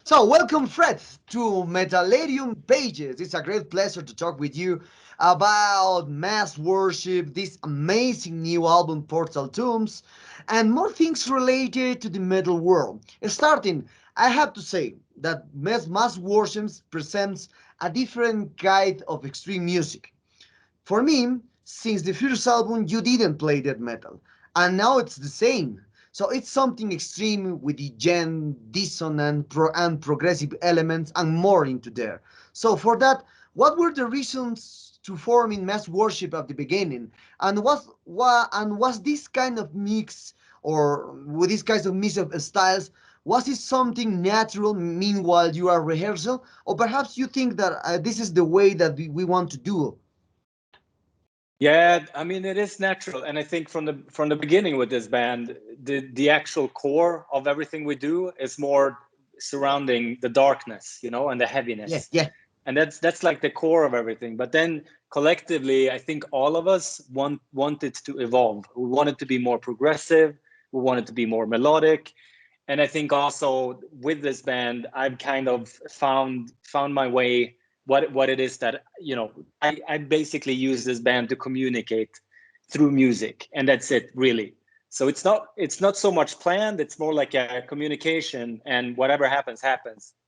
So, welcome, Fred, to Metallarium Pages. It's a great pleasure to talk with you about mass worship, this amazing new album, Portal Tombs, and more things related to the metal world. Starting, I have to say that mass worship presents a different kind of extreme music. For me, since the first album, you didn't play death metal, and now it's the same. So it's something extreme with the gen, dissonant, and progressive elements and more into there. So for that, what were the reasons to form in mass worship at the beginning? And was this kind of mix or with this kind of mix of styles? Was it something natural meanwhile you are rehearsal, or perhaps you think that this is the way that we want to do? Yeah, I mean it is natural, and I think from the beginning with this band, the actual core of everything we do is more surrounding the darkness, and the Yeah, heaviness, yeah. and that's like the core of everything. But then collectively, I think all of us wanted to evolve. We wanted to be more progressive. We wanted to be more melodic, and I think also with this band, I've kind of found my way what it is that I basically use this band to communicate through music, and that's it really. So it's not so much planned, it's more like a communication, and whatever happens.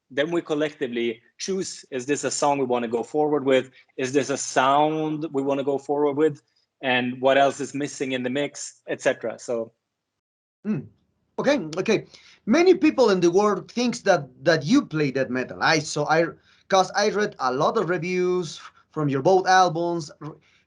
Then we collectively choose, is this a song we want to go forward with, is this a sound we want to go forward with, and what else is missing in the mix, etc. So Mm. Okay. Many people in the world thinks that you play death metal. Cause I read a lot of reviews from your both albums,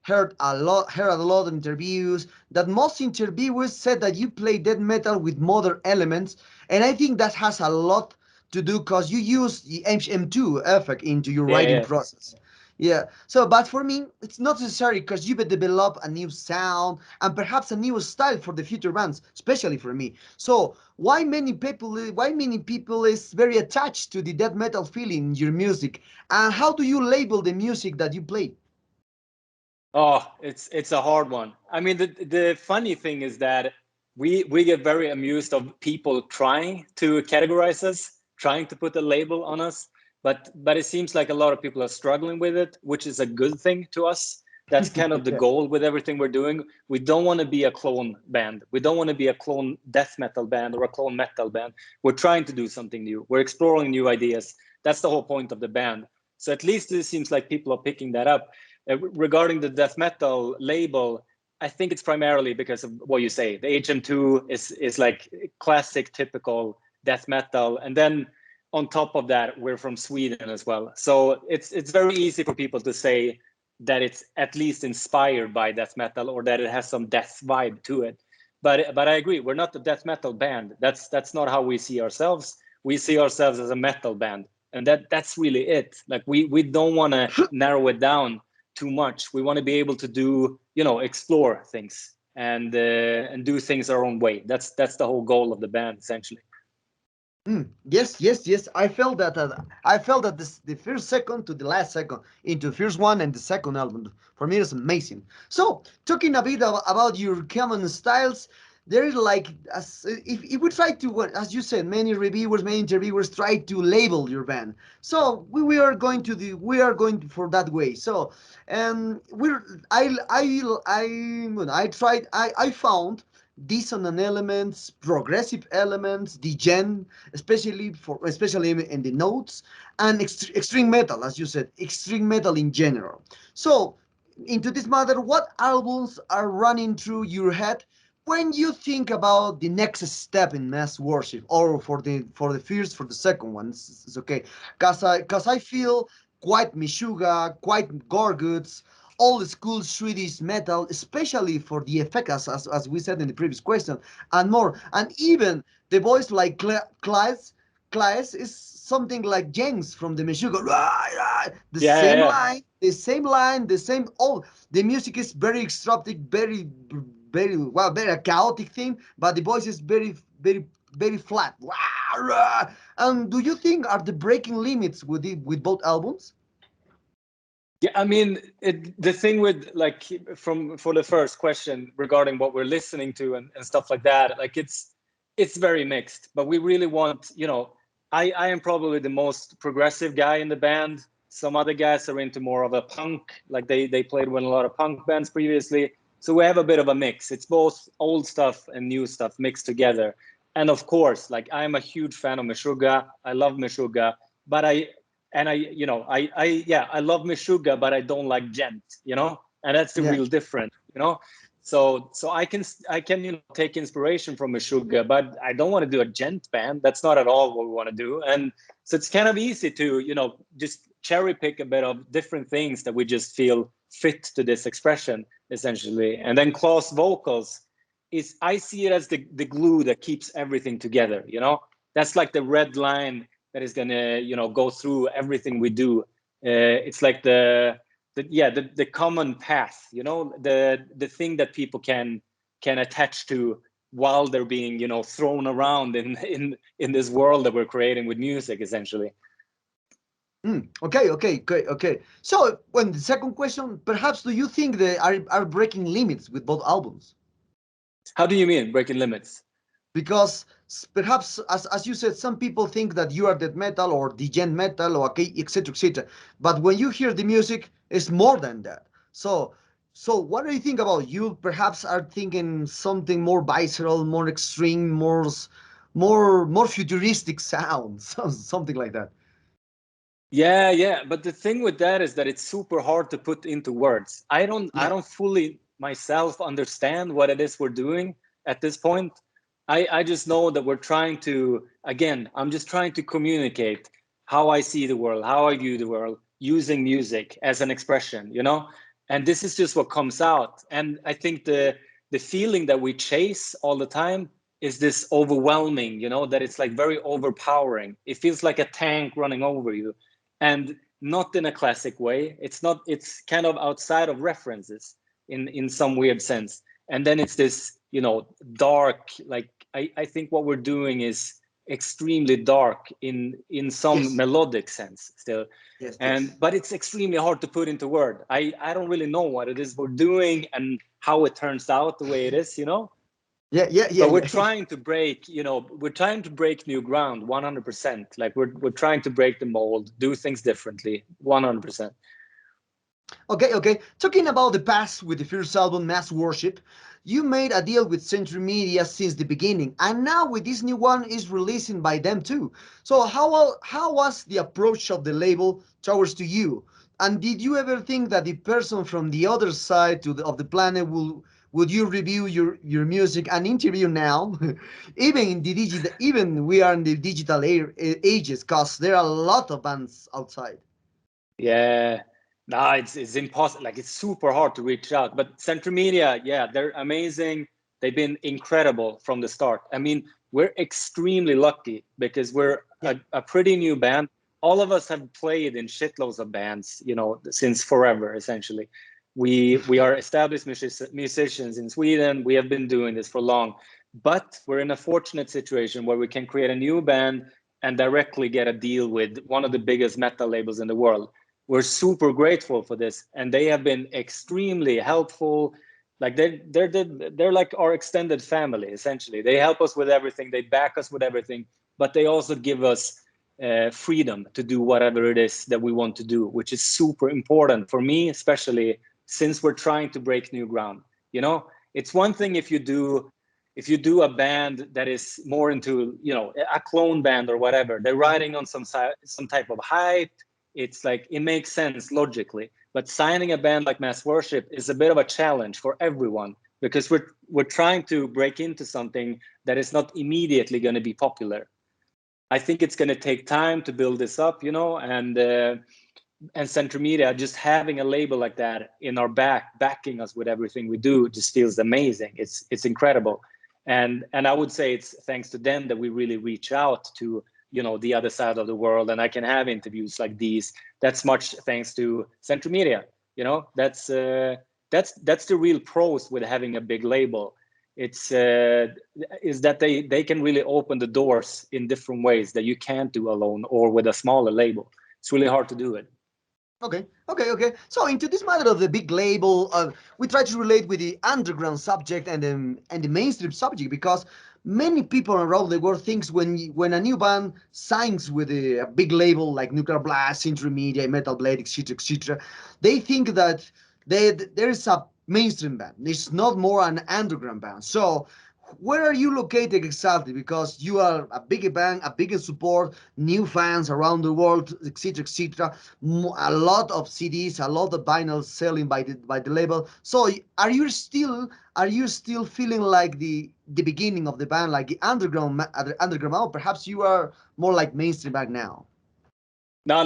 heard a lot of interviews. That most interviewers said that you play death metal with modern elements, and I think that has a lot to do cause you use the HM2 effect into your writing yeah. process. Yeah. So, but for me, it's not necessary because you develop a new sound and perhaps a new style for the future bands, especially for me. So, why many people is very attached to the death metal feeling in your music, and how do you label the music that you play? Oh, it's a hard one. I mean, the funny thing is that we get very amused of people trying to categorize us, trying to put a label on us, but it seems like a lot of people are struggling with it, which is a good thing to us. That's kind of the Yeah. goal with everything we're doing. We don't want to be a clone band. We don't want to be a clone death metal band or a clone metal band. We're trying to do something new. We're exploring new ideas. That's the whole point of the band. So at least it seems like people are picking that up. Regarding the death metal label, I think it's primarily because of what you say. The HM2 is like classic, typical death metal, and then on top of that, we're from Sweden as well. So it's very easy for people to say that it's at least inspired by death metal or that it has some death vibe to it. But I agree, we're not a death metal band. That's not how we see ourselves. We see ourselves as a metal band, and that's really it. Like we don't want to narrow it down too much. We want to be able to do, explore things and do things our own way. That's the whole goal of the band, essentially. Yes. I felt that the first second to the last second into the first one and the second album for me is amazing. So talking a bit about your common styles, there is like if we try to as you said, many interviewers try to label your band. So we are going for that way. So we're I tried I found dissonant elements, progressive elements, degen, especially in the notes, and extreme metal, as you said, extreme metal in general. So, into this matter, what albums are running through your head when you think about the next step in mass worship, or for the second one? It's okay, cause I feel quite Meshuggah, quite Gorguts, old school Swedish metal, especially for the effect, as we said in the previous question, and more. And even the voice like Klaes is something like James from the Meshuggah. The same Yeah. line, the same line, the same. Oh, the music is very extravagant, very chaotic thing, but the voice is very flat. And do you think are the breaking limits with both albums? Yeah, I mean, the thing with like for the first question regarding what we're listening to and stuff like that, like it's very mixed. But we really want, I am probably the most progressive guy in the band. Some other guys are into more of a punk, like they played with a lot of punk bands previously. So we have a bit of a mix. It's both old stuff and new stuff mixed together. And of course, like I'm a huge fan of Meshuggah. I love Meshuggah, but I love Meshuggah, but I don't like gent, and that's the Yeah. real difference. So I can take inspiration from Meshuggah, but I don't want to do a gent band. That's not at all what we want to do. And so it's kind of easy to just cherry pick a bit of different things that we just feel fit to this expression, essentially. And then Klaus vocals I see it as the glue that keeps everything together. That's like the red line that is gonna go through everything we do. It's like the common path, the thing that people can attach to while they're being thrown around in this world that we're creating with music, essentially. Okay. So, when the second question, perhaps do you think they are breaking limits with both albums? How do you mean breaking limits? Because perhaps, as you said, some people think that you are death metal or degen metal or etc. etc. But when you hear the music, it's more than that. So what do you think about you? Perhaps are thinking something more visceral, more extreme, more futuristic sounds, something like that. Yeah. But the thing with that is that it's super hard to put into words. I don't fully myself understand what it is we're doing at this point. I just know that we're trying to, again, I'm just trying to communicate how I see the world, how I view the world, using music as an expression, and this is just what comes out. And I think the feeling that we chase all the time is this overwhelming, that it's like very overpowering. It feels like a tank running over you, and not in a classic way. It's kind of outside of references in some weird sense. And then it's this, dark, like I think what we're doing is extremely dark in some melodic sense still. Yes. But it's extremely hard to put into word. I don't really know what it is we're doing and how it turns out the way it is. Yeah. But we're trying to break, new ground 100%. Like we're trying to break the mold, do things differently 100%. Okay. Talking about the past with the first album, Mass Worship, you made a deal with Century Media since the beginning, and now with this new one is releasing by them too. So how was the approach of the label towards to you? And did you ever think that the person from the other side of the planet would you review your music and interview now? Even we are in the digital ages, cause there are a lot of bands outside. Yeah. No, it's impossible. Like it's super hard to reach out. But Central Media, yeah, they're amazing. They've been incredible from the start. I mean, we're extremely lucky because we're a pretty new band. All of us have played in shitloads of bands, since forever, essentially. We are established musicians in Sweden. We have been doing this for long. But we're in a fortunate situation where we can create a new band and directly get a deal with one of the biggest metal labels in the world. We're super grateful for this, and they have been extremely helpful. Like they're like our extended family, essentially. They help us with everything, they back us with everything, but they also give us freedom to do whatever it is that we want to do, which is super important for me, especially since we're trying to break new ground. It's one thing if you do a band that is more into a clone band or whatever. They're riding on some type of hype. It's like it makes sense logically, but signing a band like Mass Worship is a bit of a challenge for everyone because we're trying to break into something that is not immediately going to be popular. I think it's going to take time to build this up, and Central Media just having a label like that in our backing us with everything we do just feels amazing. It's incredible, and I would say it's thanks to them that we really reach out to the other side of the world, and I can have interviews like these. That's much thanks to Central Media. That's the real pros with having a big label. It's is that they can really open the doors in different ways that you can't do alone or with a smaller label. It's really hard to do it. Okay. So into this matter of the big label, we try to relate with the underground subject and the mainstream subject because many people around the world thinks when a new band signs with a big label like Nuclear Blast, Intermedia, Metal Blade, etc., they think that there is a mainstream band. It's not more an underground band. So where are you located exactly? Because you are a big band, a big support, new fans around the world, etc. A lot of CDs, a lot of vinyls selling by the label. So are you still feeling like the beginning of the band, like the underground? Or perhaps you are more like mainstream band now. No.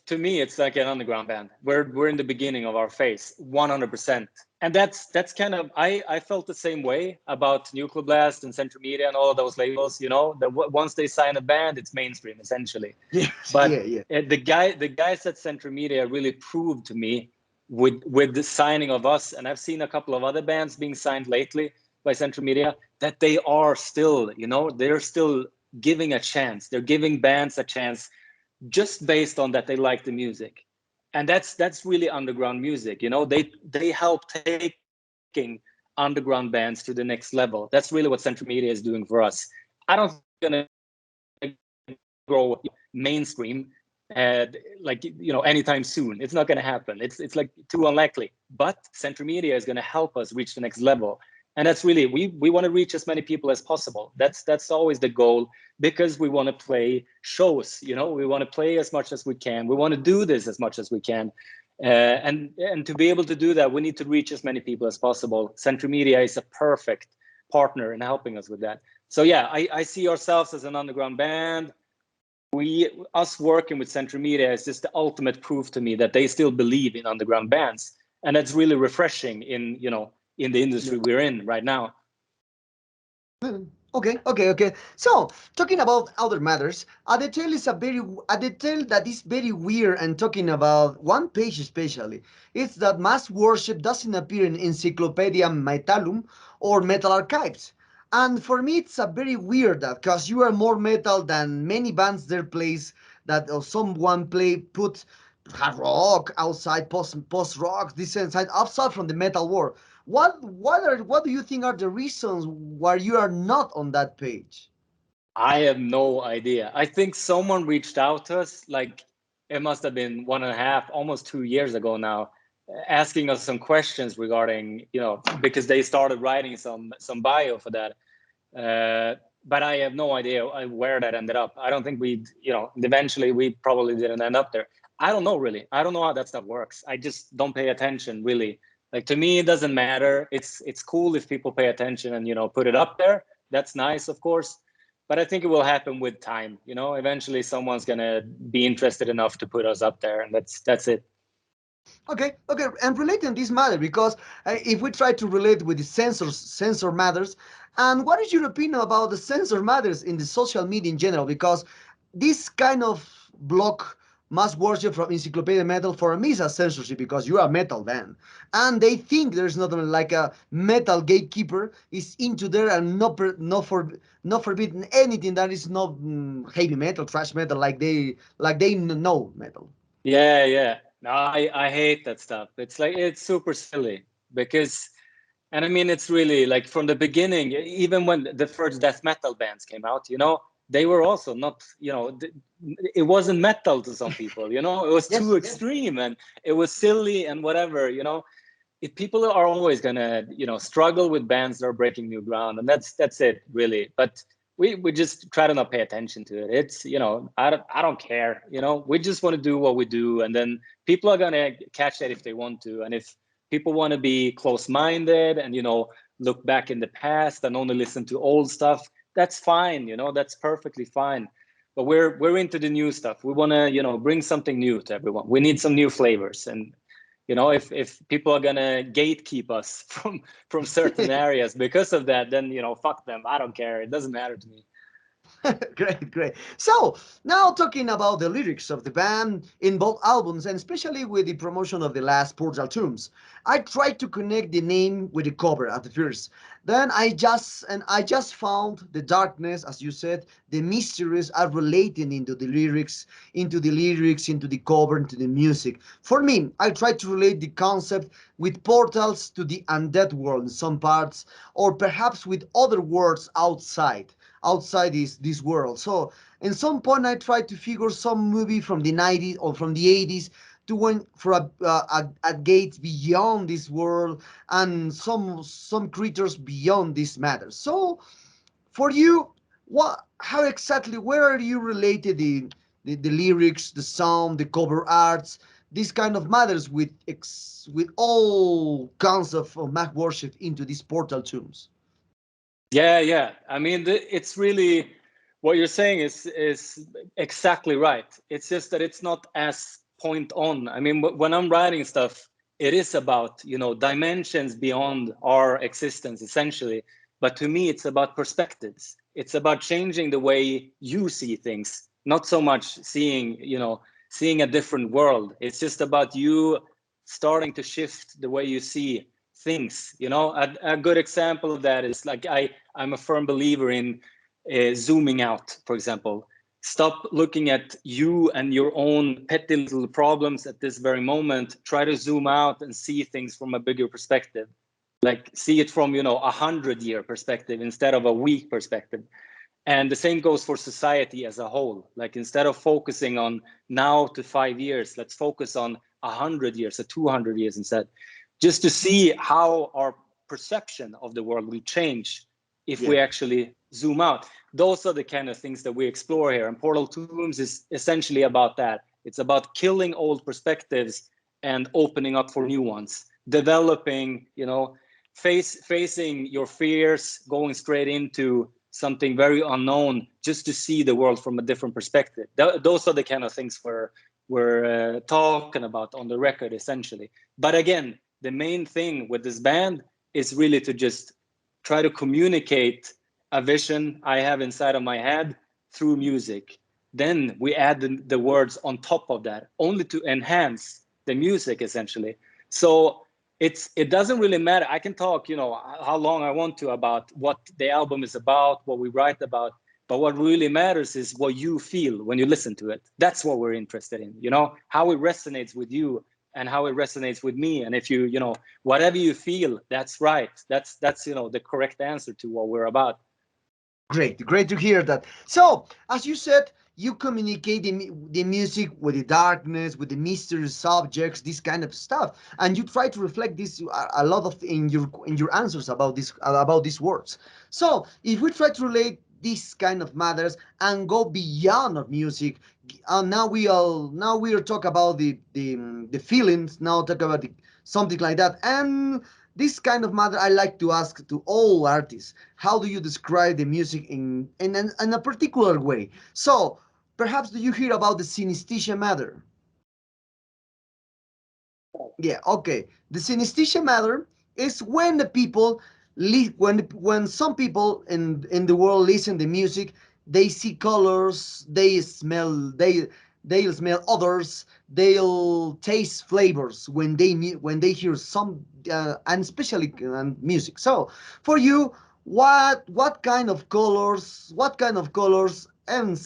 To me, it's like an underground band. We're in the beginning of our phase, 100%. And that's kind of I felt the same way about Nuclear Blast and Central Media and all of those labels. You know, that once they sign a band, it's mainstream essentially. Yes, But yeah. the guys at Central Media really proved to me with the signing of us, and I've seen a couple of other bands being signed lately by Central Media, that they are still, you know, they're still giving a chance. They're giving bands a chance just based on that they like the music, and that's really underground music. You know, they help taking underground bands to the next level. That's really what Central Media is doing for us. I don't think we're gonna grow mainstream like, you know, anytime soon. It's not going to happen. It's like too unlikely. But Central Media is going to help us reach the next level, and that's really we want to reach as many people as possible. That's always the goal, because we want to play shows. You know, we want to play as much as we can. We want to do this as much as we can. And to be able to do that, we need to reach as many people as possible. Central Media is a perfect partner in helping us with that. So yeah, I see ourselves as an underground band. Us working with Central Media is just the ultimate proof to me that they still believe in underground bands, and that's really refreshing in, you know, in the industry we're in right now. Okay. So, talking about other matters, a detail that is very weird, and talking about one page especially, is that mass worship doesn't appear in Encyclopedia Metallum or Metal Archives. And for me, it's a very weird that because you are more metal than many bands there plays that someone put hard rock outside post rock this inside outside from the metal world. What do you think are the reasons why you are not on that page? I have no idea. I think someone reached out to us, like it must have been 1.5, almost 2 years ago now, asking us some questions regarding, you know, because they started writing some bio for that. But I have no idea where that ended up. I don't think you know, eventually we probably didn't end up there. I don't know really. I don't know how that stuff works. I just don't pay attention really. Like, to me, it doesn't matter. It's cool if people pay attention and, you know, put it up there. That's nice, of course. But I think it will happen with time. You know, eventually someone's gonna be interested enough to put us up there, and that's it. Okay, and relating this matter because if we try to relate with the sensor matters, and what is your opinion about the sensor matters in the social media in general? Because this kind of block mass worship from Encyclopedia Metal for me is a censorship because you are a metal band, and they think there's not like a metal gatekeeper is into there and not forbidden anything that is not heavy metal, thrash metal like they know metal. Yeah. No, I hate that stuff. It's like, it's super silly because, and I mean, it's really like from the beginning, even when the first death metal bands came out, you know, they were also not, you know, it wasn't metal to some people, you know, it was too Yes. extreme and it was silly and whatever, you know. If people are always gonna, you know, struggle with bands that are breaking new ground, and that's it really. But we just try to not pay attention to it. It's, you know, I don't care, you know. We just want to do what we do, and then people are gonna catch that if they want to. And if people want to be close-minded and, you know, look back in the past and only listen to old stuff, that's fine, you know, that's perfectly fine. But we're into the new stuff. We want to, you know, bring something new to everyone. We need some new flavors. And, you know, if people are gonna gatekeep us from certain areas because of that, then, you know, fuck them. I don't care. It doesn't matter to me. Great, great. So now talking about the lyrics of the band in both albums, and especially with the promotion of the last Portal Tombs, I tried to connect the name with the cover at the first. Then I just found the darkness, as you said, the mysteries are relating into the lyrics, into the cover, into the music. For me, I tried to relate the concept with portals to the undead world in some parts, or perhaps with other worlds outside this world. So in some point I tried to figure some movie from the 90s or from the 80s to went for a gate beyond this world and some creatures beyond this matter. So for you, what how exactly where are you related the lyrics, the sound, the cover arts, these kind of matters with all kinds of Mac worship into these portal tombs? Yeah, yeah. I mean, it's really what you're saying is exactly right. It's just that it's not as point on. I mean, when I'm writing stuff, it is about, dimensions beyond our existence essentially. But to me, it's about perspectives. It's about changing the way you see things, not so much seeing a different world. It's just about you starting to shift the way you see things. A good example of that is like I'm a firm believer in zooming out, for example. Stop looking at you and your own petty little problems at this very moment. Try to zoom out and see things from a bigger perspective. Like see it from, 100-year perspective instead of a week perspective. And the same goes for society as a whole. Like instead of focusing on now to 5 years, let's focus on 100 years or 200 years instead, just to see how our perception of the world will change if Yeah. we actually zoom out. Those are the kind of things that we explore here. And Portal Tombs is essentially about that. It's about killing old perspectives and opening up for new ones, developing, facing your fears, going straight into something very unknown just to see the world from a different perspective. Those are the kind of things we're talking about on the record, essentially. But again, the main thing with this band is really to just try to communicate a vision I have inside of my head through music. Then we add the words on top of that, only to enhance the music, essentially. So it doesn't really matter. I can talk, how long I want to about what the album is about, what we write about. But what really matters is what you feel when you listen to it. That's what we're interested in, how it resonates with you and how it resonates with me. And if whatever you feel, that's right. That's the correct answer to what we're about. Great, great to hear that. So, as you said, you communicate the music with the darkness, with the mysterious subjects, this kind of stuff, and you try to reflect this a lot of in your answers about these words. So, if we try to relate these kind of matters and go beyond of music, now we are talk about the feelings. Now talk about something like that, and this kind of matter I like to ask to all artists. How do you describe the music in a particular way? So, perhaps do you hear about the synesthesia matter? Yeah, okay. The synesthesia matter is when the people when some people in the world listen to music, they see colors, they smell others, they'll taste flavors when they hear some and especially music. So, for you, what kind of colors and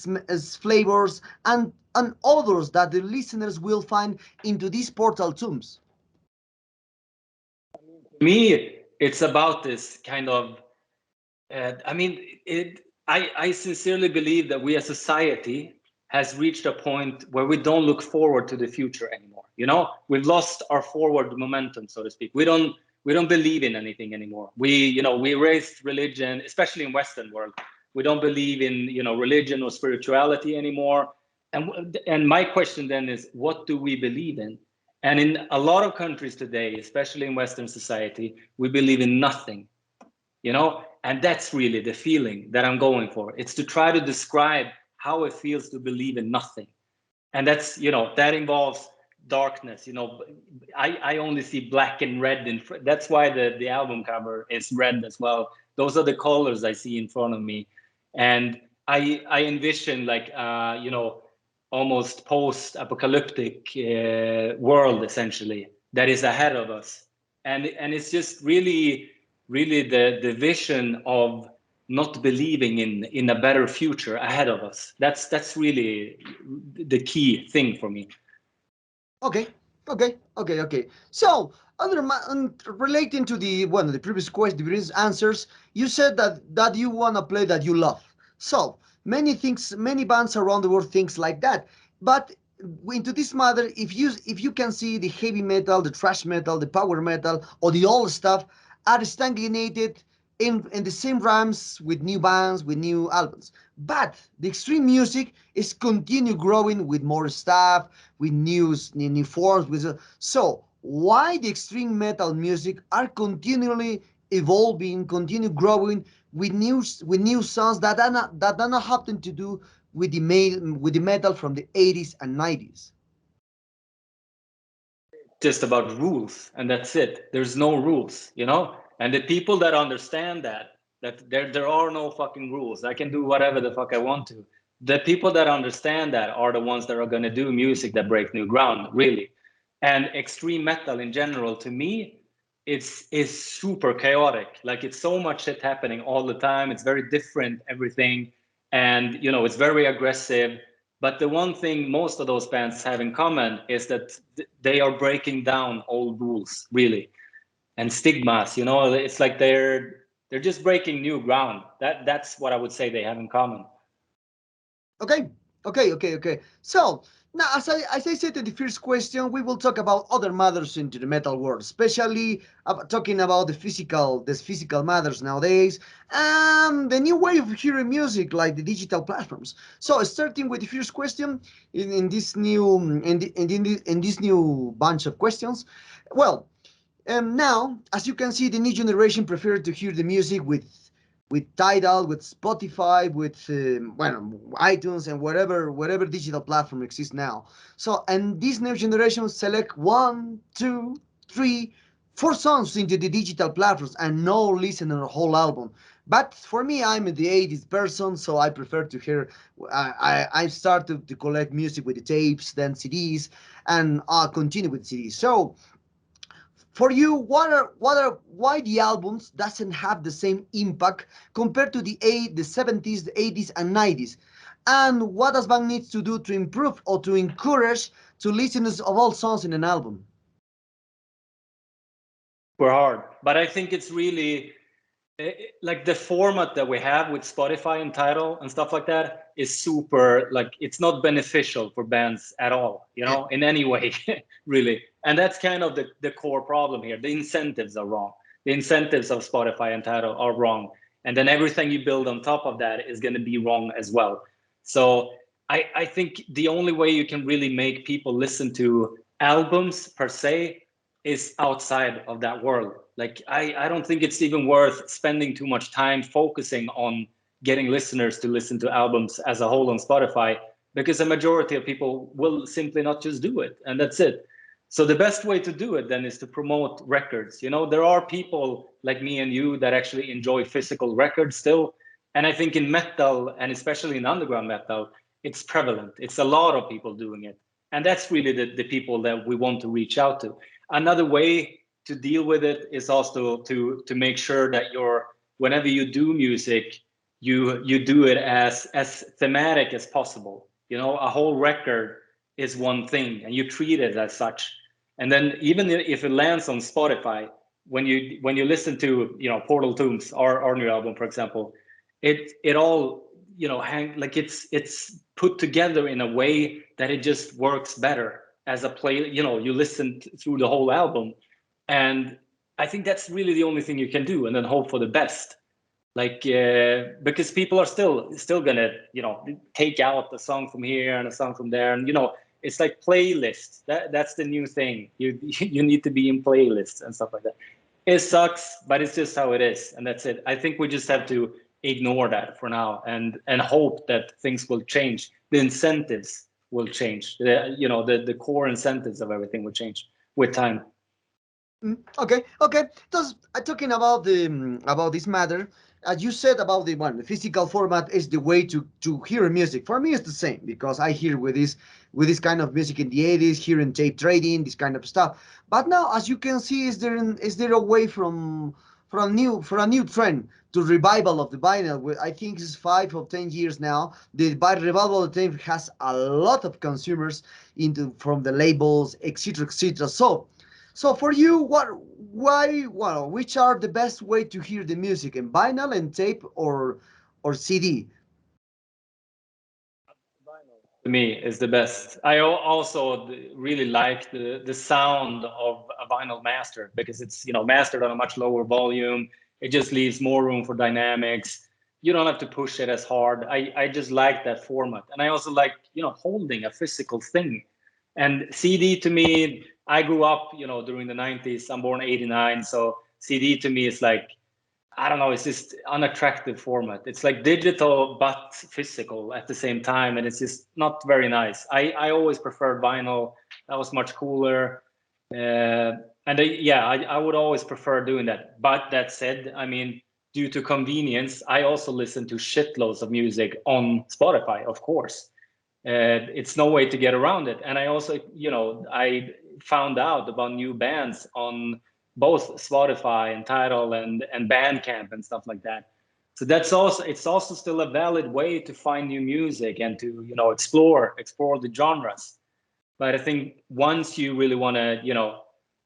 flavors and others that the listeners will find into these portal tombs? Me, it's about this kind of I mean, I sincerely believe that we as society has reached a point where we don't look forward to the future anymore. We've lost our forward momentum, so to speak. We don't believe in anything anymore. We erased religion, especially in Western world. We don't believe in religion or spirituality anymore. And my question then is, what do we believe in? And in a lot of countries today, especially in Western society, we believe in nothing. And that's really the feeling that I'm going for. It's to try to describe how it feels to believe in nothing. And that's that involves darkness. I only see black and red that's why the album cover is red as well. Those are the colors I see in front of me. And I envision like almost post-apocalyptic world essentially that is ahead of us, and it's just really the vision of not believing in a better future ahead of us. That's really the key thing for me. Okay, okay. So, relating to the previous question, the previous answers, you said that you wanna play that you love. So many things, many bands around the world thinks like that. But into this matter, if you can see the heavy metal, the thrash metal, the power metal, or the old stuff are stagnated in the same rhymes with new bands, with new albums. But the extreme music is continue growing with more stuff, with new forms. So why the extreme metal music are continually evolving, continue growing with new songs that are not having to do with the metal from the 80s and 90s. Just about rules, and that's it. There's no rules, and the people that understand that there are no fucking rules, I can do whatever the fuck I want to. The people that understand that are the ones that are going to do music that break new ground, really. And extreme metal in general, to me, is super chaotic. Like, it's so much shit happening all the time. It's very different, everything, and it's very aggressive. But the one thing most of those bands have in common is that they are breaking down old rules, really, and stigmas. It's like they're just breaking new ground. That's what I would say they have in common. Okay. So now, as I said in the first question, we will talk about other matters into the metal world, especially talking about the physical matters nowadays, and the new way of hearing music, like the digital platforms. So, starting with the first question in this new in this new bunch of questions, well, now, as you can see, the new generation prefer to hear the music with Tidal, with Spotify, with iTunes, and whatever digital platform exists now. So, and this new generation select one, two, three, four songs into the digital platforms and no listen to the whole album. But for me, I'm the 80s person, so I prefer to hear. I start to collect music with the tapes, then CDs, and I'll continue with CDs. So for you, why the albums doesn't have the same impact compared to the 70s, the 80s, and 90s, and what does band needs to do to improve or to encourage to listeners of all songs in an album? Super hard, but I think it's really like the format that we have with Spotify and Tidal and stuff like that is super, like, it's not beneficial for bands at all, in any way, really. And that's kind of the core problem here. The incentives are wrong. The incentives of Spotify and Tidal are wrong. And then everything you build on top of that is going to be wrong as well. So I think the only way you can really make people listen to albums per se is outside of that world. Like, I don't think it's even worth spending too much time focusing on getting listeners to listen to albums as a whole on Spotify, because a majority of people will simply not just do it, and that's it. So the best way to do it then is to promote records. There are people like me and you that actually enjoy physical records still, and I think in metal, and especially in underground metal, it's prevalent. It's a lot of people doing it, and that's really the people that we want to reach out to. Another way to deal with it is also to make sure that whenever you do music, you do it as thematic as possible. A whole record is one thing, and you treat it as such. And then even if it lands on Spotify, when you listen to Portal Tombs, our new album, for example, it all like it's put together in a way that it just works better as a play. You listen through the whole album, and I think that's really the only thing you can do, and then hope for the best. Like, because people are still gonna take out a song from here and a song from there, and it's like playlists. That's the new thing. You need to be in playlists and stuff like that. It sucks, but it's just how it is, and that's it. I think we just have to ignore that for now and hope that things will change. The incentives will change. The core incentives of everything will change with time. Okay. Just talking about this matter. as you said about the physical format is the way to hear music. For me, it's the same because I hear with this kind of music in the 80s, hearing tape trading, this kind of stuff. But now, as you can see, is there a way for a new trend to revival of the vinyl? I think it's 5 or 10 years now. The revival of the tape has a lot of consumers into from the labels, etc., etc. So for you, which are the best way to hear the music, in vinyl and tape or CD? To me is the best. I also really like the sound of a vinyl master because it's mastered on a much lower volume. It just leaves more room for dynamics. You don't have to push it as hard. I just like that format, and I also like holding a physical thing. And CD to me, I grew up during the 90s. I'm born 89, so CD to me is like, I don't know, it's just unattractive format. It's like digital but physical at the same time, and it's just not very nice. I always preferred vinyl. That was much cooler. I would always prefer doing that. But that said, I mean, due to convenience, I also listen to shitloads of music on Spotify, of course. It's no way to get around it. And I also, I found out about new bands on both Spotify and Tidal and Bandcamp and stuff like that. So it's also still a valid way to find new music and to explore the genres. But I think once you really want to,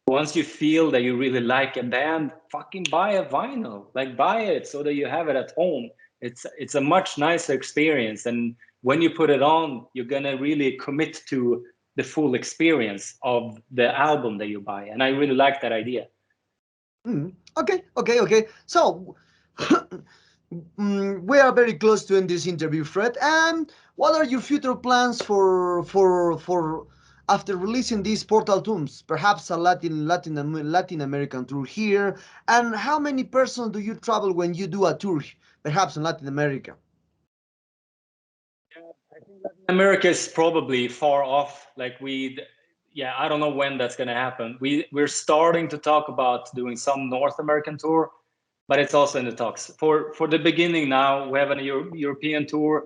once you feel that you really like a band, fucking buy a vinyl. Like, buy it so that you have it at home. It's a much nicer experience, and when you put it on, you're gonna really commit to the full experience of the album that you buy. And I really like that idea. Okay. So we are very close to end this interview, Fred. And what are your future plans for after releasing these Portal Tombs? Perhaps a Latin American tour here. And how many persons do you travel when you do a tour, perhaps in Latin America? America is probably far off. Like, I don't know when that's going to happen. We're starting to talk about doing some North American tour, but it's also in the talks. For the beginning now, we have a European tour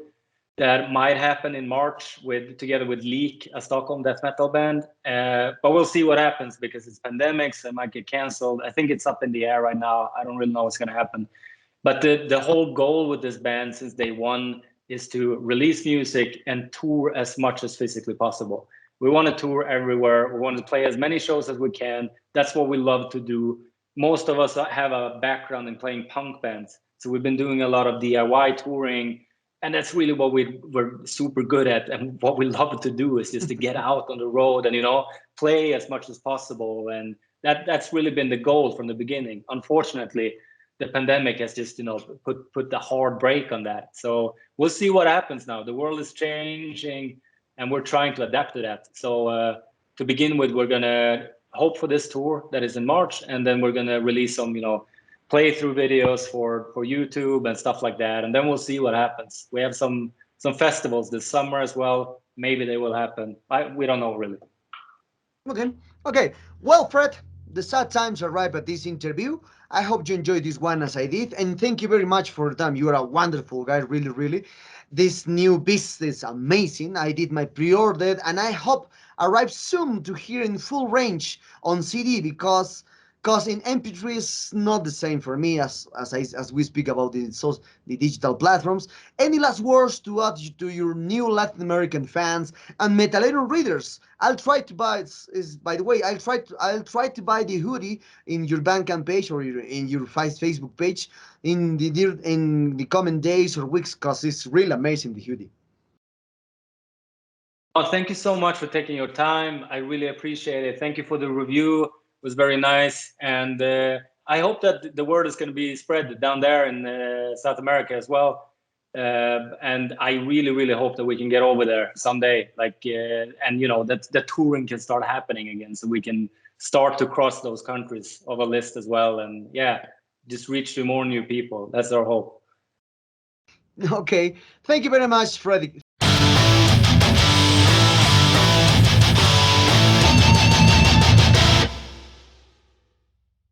that might happen in March together with Leak, a Stockholm death metal band. But we'll see what happens because it's pandemic, so it might get canceled. I think it's up in the air right now. I don't really know what's going to happen. But the whole goal with this band since day one is to release music and tour as much as physically possible. We want to tour everywhere. We want to play as many shows as we can. That's what we love to do. Most of us have a background in playing punk bands. So we've been doing a lot of DIY touring. And that's really what we're super good at. And what we love to do is just to get out on the road and, play as much as possible. And that's really been the goal from the beginning. Unfortunately, the pandemic has just put the hard brake on that. So we'll see what happens now. The world is changing and we're trying to adapt to that. So to begin with, we're gonna hope for this tour that is in March, and then we're gonna release some playthrough videos for YouTube and stuff like that, and then we'll see what happens. We have some festivals this summer as well. Maybe they will happen. We don't know really. Okay. Well, Fred, the sad times arrive at this interview. I hope you enjoyed this one as I did, and thank you very much for the time. You are a wonderful guy, really, really. This new business, amazing. I did my pre-order, and I hope arrive soon to hear in full range on CD because in MP3 is not the same for me as we speak about the digital platforms. Any last words to add to your new Latin American fans and Metalero readers? I'll try to buy. By the way, I'll try to buy the hoodie in your Bandcamp page or in your Facebook page in the coming days or weeks because it's really amazing, the hoodie. Oh, thank you so much for taking your time. I really appreciate it. Thank you for the review. It was very nice. And I hope that the word is going to be spread down there in South America as well. And I really, really hope that we can get over there someday. And that the touring can start happening again, so we can start to cross those countries of a list as well. And just reach to more new people. That's our hope. Okay. Thank you very much, Freddy.